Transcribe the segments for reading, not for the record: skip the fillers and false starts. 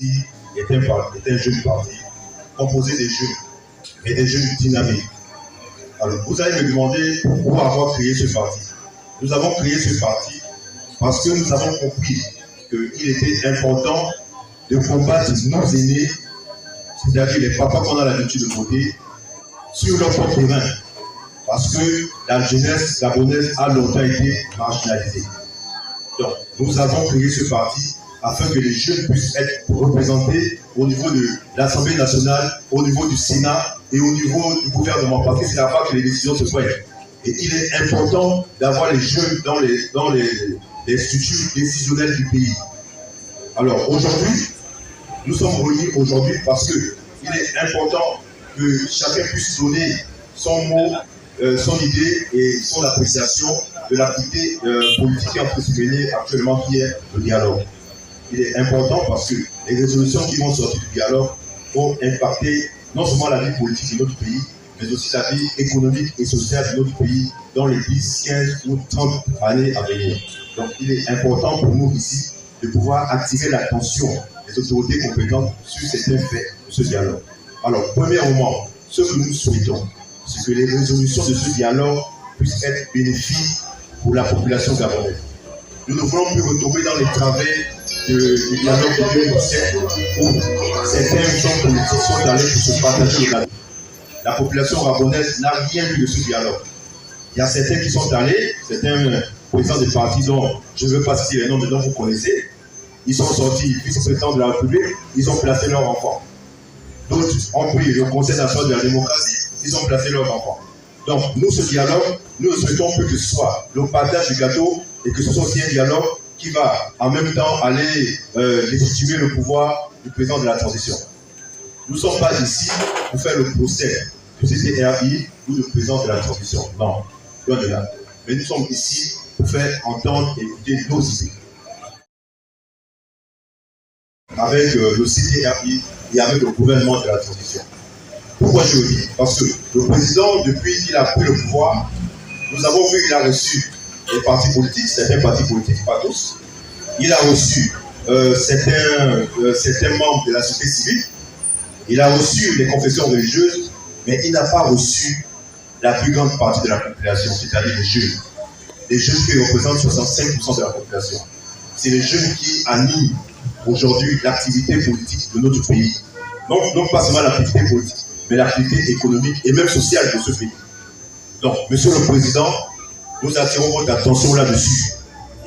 est un jeune parti composé des jeunes, mais des jeunes dynamiques. Alors, vous allez me demander pourquoi avoir créé ce parti. Nous avons créé ce parti parce que nous avons compris qu'il était important de combattre nos aînés, c'est-à-dire les papas qu'on a l'habitude de voter, sur leur propre terrain. Parce que la jeunesse gabonaise a longtemps été marginalisée. Donc, nous avons créé ce parti afin que les jeunes puissent être représentés au niveau de l'Assemblée nationale, au niveau du Sénat et au niveau du gouvernement, parce que c'est là-bas que les décisions se prennent. Et il est important d'avoir les jeunes dans les structures décisionnelles du pays. Alors aujourd'hui, nous sommes réunis aujourd'hui parce qu'il est important que chacun puisse donner son mot, son idée et son appréciation de l'activité politique qui est en train de se mener actuellement, qui est le dialogue. Il est important parce que les résolutions qui vont sortir du dialogue vont impacter non seulement la vie politique de notre pays, mais aussi la vie économique et sociale de notre pays dans les 10, 15 ou 30 années à venir. Donc il est important pour nous ici de pouvoir attirer l'attention des autorités compétentes sur certains faits de ce dialogue. Alors, premièrement, ce que nous souhaitons, c'est que les résolutions de ce dialogue puissent être bénéfiques pour la population gabonaise. Nous ne voulons plus retomber dans les travers du dialogue de 2017 où certains hommes politiques sont allés pour se partager le gâteau. La population gabonaise n'a rien vu de ce dialogue. Il y a certains qui sont allés, certains présidents des partis dont je ne veux pas citer les noms, mais dont vous connaissez, ils sont sortis vice-présidents de la République, ils ont placé leurs enfants. D'autres ont pris le Conseil national de la démocratie, ils ont placé leurs enfants. Donc, nous, ce dialogue, nous ne souhaitons plus que ce soit le partage du gâteau et que ce soit aussi un dialogue qui va en même temps aller légitimer le pouvoir du président de la transition. Nous ne sommes pas ici pour faire le procès du CTRI ou du président de la transition. Non, loin de là. Mais nous sommes ici pour faire entendre et écouter nos idées. Avec le CTRI et avec le gouvernement de la transition. Pourquoi je le dis? Parce que le président, depuis qu'il a pris le pouvoir, nous avons vu qu'il a reçu les partis politiques, certains partis politiques, pas tous. Il a reçu certains membres de la société civile. Il a reçu les confessions religieuses, mais il n'a pas reçu la plus grande partie de la population, c'est-à-dire les jeunes. Les jeunes qui représentent 65% de la population. C'est les jeunes qui animent aujourd'hui l'activité politique de notre pays. Non pas seulement l'activité politique, mais l'activité économique et même sociale de ce pays. Donc, Monsieur le Président, nous attirons votre attention là-dessus.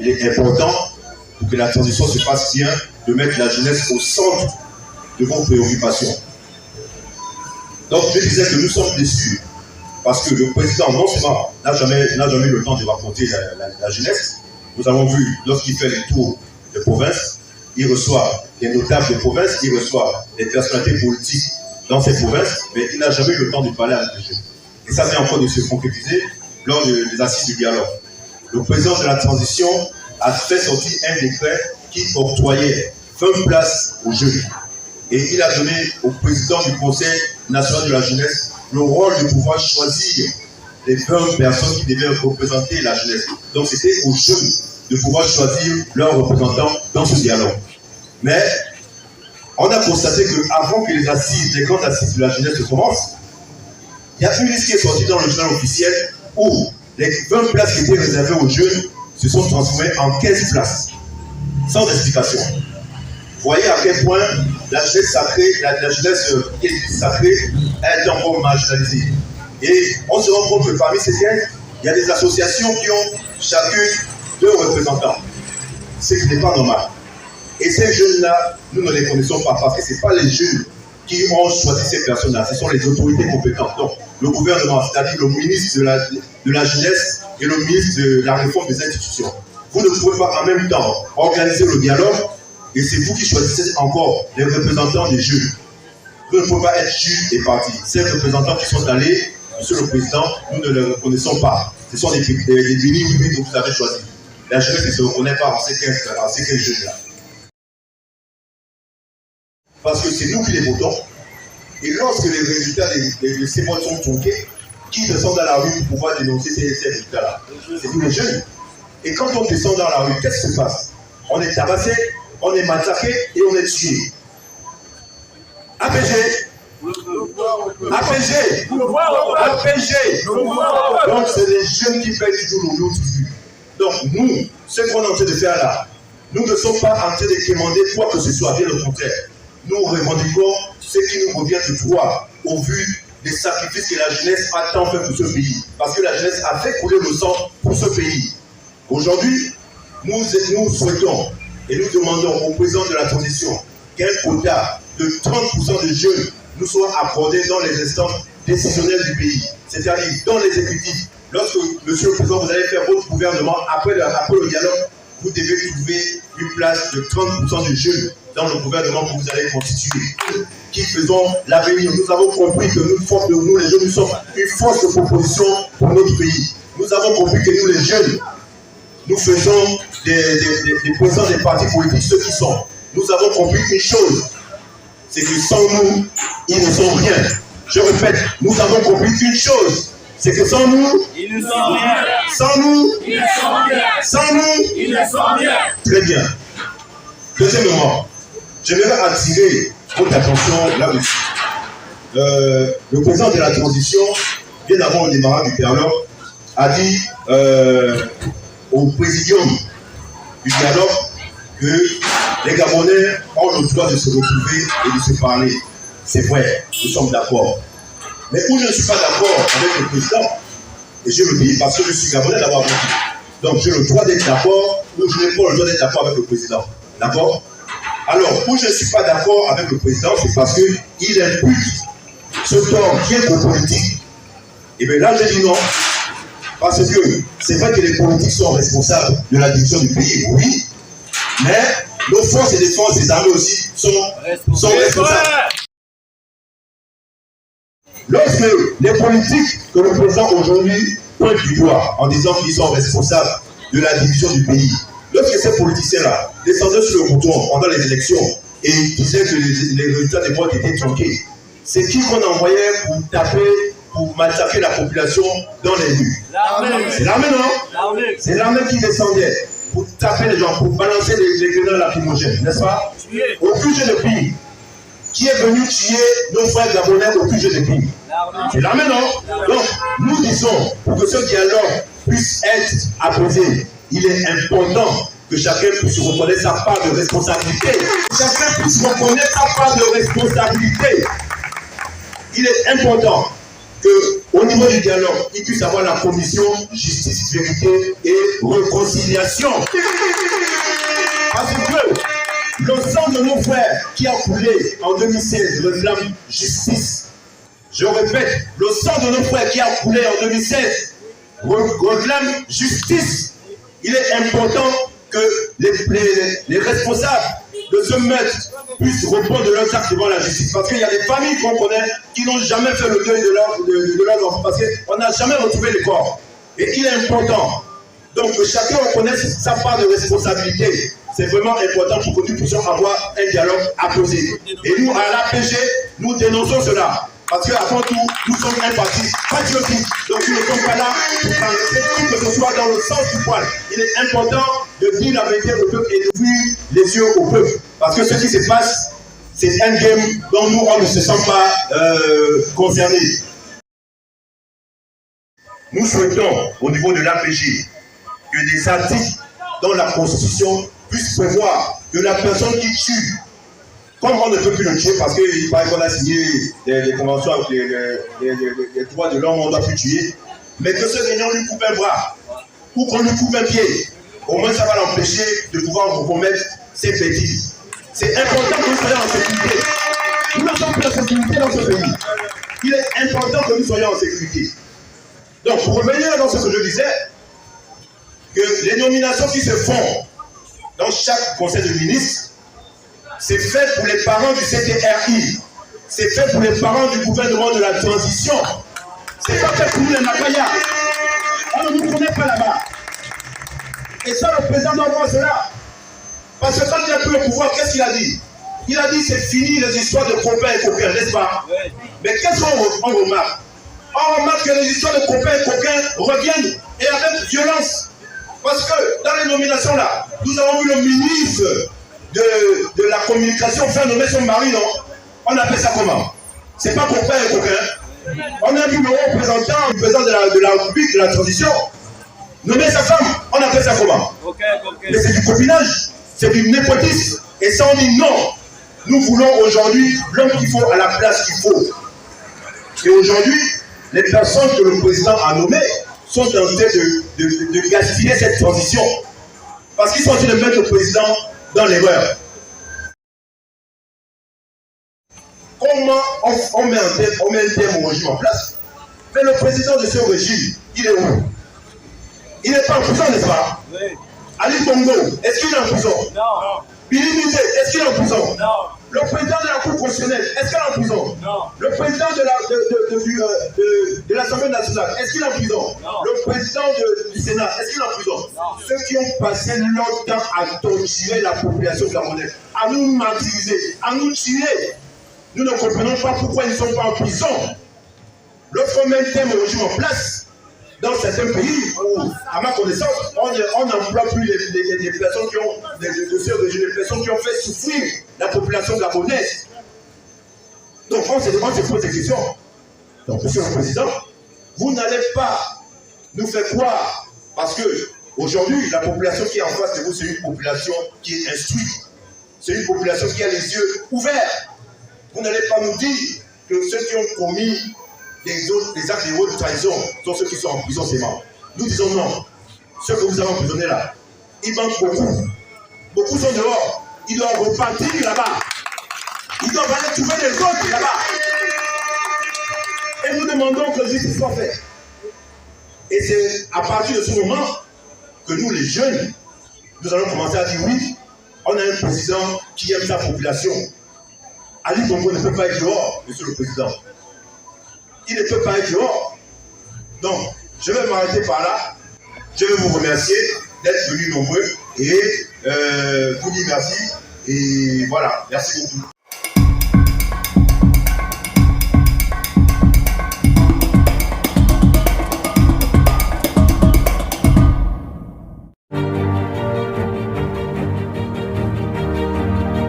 Il est important, pour que la transition se passe bien, de mettre la jeunesse au centre de vos préoccupations. Donc, je disais que nous sommes déçus, parce que le président, non seulement n'a jamais eu le temps de raconter la jeunesse, nous avons vu, lorsqu'il fait les tours de province, il reçoit les notables de province, il reçoit les personnalités politiques dans ces provinces, mais il n'a jamais eu le temps de parler avec les jeunes. Et ça vient encore de se concrétiser lors des assises du dialogue. Le président de la transition a fait sortir un décret qui octroyait 20 places aux jeunes. Et il a donné au président du Conseil national de la jeunesse le rôle de pouvoir choisir les 20 personnes qui devaient représenter la jeunesse. Donc c'était aux jeunes de pouvoir choisir leurs représentants dans ce dialogue. Mais on a constaté qu'avant que les grandes assises de la jeunesse se commencent, il y a une liste qui est sortie dans le journal officiel où les 20 places qui étaient réservées aux jeunes se sont transformées en 15 places, sans explication. Vous voyez à quel point la jeunesse sacrée, la jeunesse qui est sacrée, elle est encore marginalisée. Et on se rend compte que parmi ces 15, il y a des associations qui ont chacune 2 représentants. Ce qui n'est pas normal. Et ces jeunes-là, nous ne les connaissons pas parce que ce n'est pas les jeunes qui ont choisi ces personnes-là, ce sont les autorités compétentes. Donc, le gouvernement, c'est-à-dire le ministre de la jeunesse et le ministre de la réforme des institutions. Vous ne pouvez pas en même temps organiser le dialogue et c'est vous qui choisissez encore les représentants des jeunes. Vous ne pouvez pas être juge et parti. Ces représentants qui sont allés, Monsieur le Président, nous ne les reconnaissons pas. Ce sont des bénis que vous avez choisis. La jeunesse ne se reconnaît pas en ces 15 jeunes-là. Parce que c'est nous qui les votons. Et lorsque les résultats de ces votes sont tronqués, qui descend dans la rue pour pouvoir dénoncer ces résultats-là? C'est nous les jeunes. Et quand on descend dans la rue, qu'est-ce qui se passe? On est tabassé, on est massacré et on est tué. APG. Donc c'est les jeunes qui payent toujours le lot. Donc nous, ce qu'on est en train de faire là, nous ne sommes pas en train de demander quoi que ce soit, bien au contraire. Nous revendiquons ce qui nous revient de droit au vu des sacrifices que la jeunesse a tant fait pour ce pays. Parce que la jeunesse a fait couler le sang pour ce pays. Aujourd'hui, nous souhaitons et nous demandons au président de la transition qu'un quota de 30% de jeunes nous soit accordé dans les instances décisionnelles du pays, c'est-à-dire dans les exécutifs. Lorsque, monsieur le président, vous allez faire votre gouvernement, après le dialogue, vous devez trouver une place de 30% de jeunes dans le gouvernement que vous allez constituer, qui faisons l'avenir. Nous avons compris que nous, les jeunes, nous sommes une force de proposition pour notre pays. Nous avons compris que nous, les jeunes, nous faisons des présidents des partis politiques, ceux qui sont. Nous avons compris une chose, c'est que sans nous, ils ne sont rien. Je répète, nous avons compris une chose, c'est que sans nous, ils ne sont rien. Sans nous, ils ne sont rien. Sans nous, ils ne sont rien. Très bien. Deuxièmement, j'aimerais attirer votre attention là-dessus. Le président de la transition, bien avant le démarrage du dialogue, a dit au présidium du dialogue que les Gabonais ont le droit de se retrouver et de se parler. C'est vrai, nous sommes d'accord. Mais où je ne suis pas d'accord avec le président, et je le dis parce que je suis Gabonais d'abord. Donc j'ai le droit d'être d'accord ou je n'ai pas le droit d'être d'accord avec le président. D'accord? Alors, où je ne suis pas d'accord avec le président, c'est parce qu'il impute ce tort qui est aux politiques. Et bien là, je dis non. Parce que c'est vrai que les politiques sont responsables de la division du pays, oui. Mais nos forces et défenses des armées aussi sont responsables. Lorsque les politiques que le président aujourd'hui pointe du doigt en disant qu'ils sont responsables de la division du pays, lorsque ces politiciens-là descendaient sur le bouton pendant les élections et disaient que les résultats des votes étaient tronqués, c'est qui qu'on envoyait pour taper, pour massacrer la population dans les rues? C'est l'armée, non? C'est l'armée qui descendait pour taper les gens, pour balancer les grenades lacrymogènes, n'est-ce pas? Au QG de Pille, qui est venu tuer nos frères gabonais au QG de Pille? C'est l'armée, non? Donc, nous disons, pour que ce dialogue puisse être apaisé, il est important que chacun puisse reconnaître sa part de responsabilité. Chacun puisse reconnaître sa part de responsabilité. Il est important qu'au niveau du dialogue, il puisse avoir la commission justice, vérité et réconciliation. Parce que le sang de nos frères qui a coulé en 2016 réclame justice. Je répète, le sang de nos frères qui a coulé en 2016 réclame justice. Il est important que les responsables de ce meurtre puissent répondre de leurs actes devant la justice. Parce qu'il y a des familles qu'on connaît qui n'ont jamais fait le deuil de leurs enfants. Parce qu'on n'a jamais retrouvé les corps. Et il est important. Donc que chacun reconnaisse sa part de responsabilité. C'est vraiment important pour que nous puissions avoir un dialogue apaisé. Et nous, à l'APG, nous dénonçons cela. Parce qu'avant tout, nous sommes un parti patriotique. Donc nous ne sommes pas là pour enlever qui que ce soit dans le sens du poil. Il est important de dire la vérité au peuple et d'ouvrir les yeux au peuple. Parce que ce qui se passe, c'est un game dont nous, on ne se sent pas concernés. Nous souhaitons, au niveau de l'APG, que des articles dans la Constitution puissent prévoir que la personne qui tue, comme on ne peut plus le tuer parce qu'il paraît qu'on a signé des conventions avec les droits de l'homme, on ne doit plus tuer, mais que ce gagnant lui coupe un bras ou qu'on lui coupe un pied, au moins ça va l'empêcher de pouvoir remettre ses bêtises. C'est important que nous soyons en sécurité. Nous ne sommes plus en sécurité dans ce pays. Il est important que nous soyons en sécurité. Donc, pour revenir dans ce que je disais, que les nominations qui se font dans chaque conseil de ministres, c'est fait pour les parents du CTRI. C'est fait pour les parents du gouvernement de la transition. C'est pas fait pour nous les Makaya. On ne nous connaît pas là-bas. Et ça, le président doit voir cela. Parce que quand il a pris le pouvoir, qu'est-ce qu'il a dit? Il a dit c'est fini les histoires de copains et coquins, n'est-ce pas? Mais qu'est-ce qu'on remarque? On remarque que les histoires de copains et coquins reviennent et avec violence. Parce que dans les nominations là, nous avons vu le ministre de la communication faire nommer son mari, non? On On appelle ça comment? C'est pas copain et coquin. On a vu le représentant, le président de la République de la transition, nommer sa femme. On appelle ça comment? Mais c'est du copinage, c'est du népotisme. Et ça, on dit non. Nous voulons aujourd'hui l'homme qu'il faut à la place qu'il faut. Et aujourd'hui, les personnes que le président a nommées sont en train de gaspiller cette transition. Parce qu'ils sont en train de mettre le président dans l'erreur. Comment on met un terme au régime en place? Mais le président de ce régime, il est où? Il n'est pas en prison, n'est-ce pas? Oui. Ali Bongo, est-ce qu'il est en prison? Non. Billy Mizé, est-ce qu'il est en prison? Non. Le président de la Cour constitutionnelle, est-ce qu'il est en prison? Non. Le président de l'Assemblée nationale, est-ce qu'il est en prison? Non. Le président du Sénat, est-ce qu'il est en prison? Non. Ceux qui ont passé leur temps à torturer la population gabonaise, à nous martyriser, à nous tuer, nous ne comprenons pas pourquoi ils ne sont pas en prison. Lorsqu'on met un thème au régime en place, dans certains pays où, à ma connaissance, on n'emploie plus les personnes qui ont les personnes qui ont fait souffrir la population gabonaise. Donc on se pose des questions. Donc, Monsieur le Président, vous n'allez pas nous faire croire, parce que aujourd'hui, la population qui est en face de vous, c'est une population qui est instruite. C'est une population qui a les yeux ouverts. Vous n'allez pas nous dire que ceux qui ont commis les actes de haute trahison sont ceux qui sont en prison seulement. Nous disons non. Ceux que vous avez emprisonnés là, il manque beaucoup. Beaucoup sont dehors. Ils doivent repartir là-bas. Ils doivent aller trouver des autres là-bas. Et nous demandons que justice soit faite. Et c'est à partir de ce moment que nous, les jeunes, nous allons commencer à dire oui, on a un président qui aime sa population. Ali Bongo ne peut pas être dehors, Monsieur le Président. Il ne peut pas être dehors. Donc, je vais m'arrêter par là. Je vais vous remercier d'être venus nombreux et vous dire merci. Et voilà, merci beaucoup.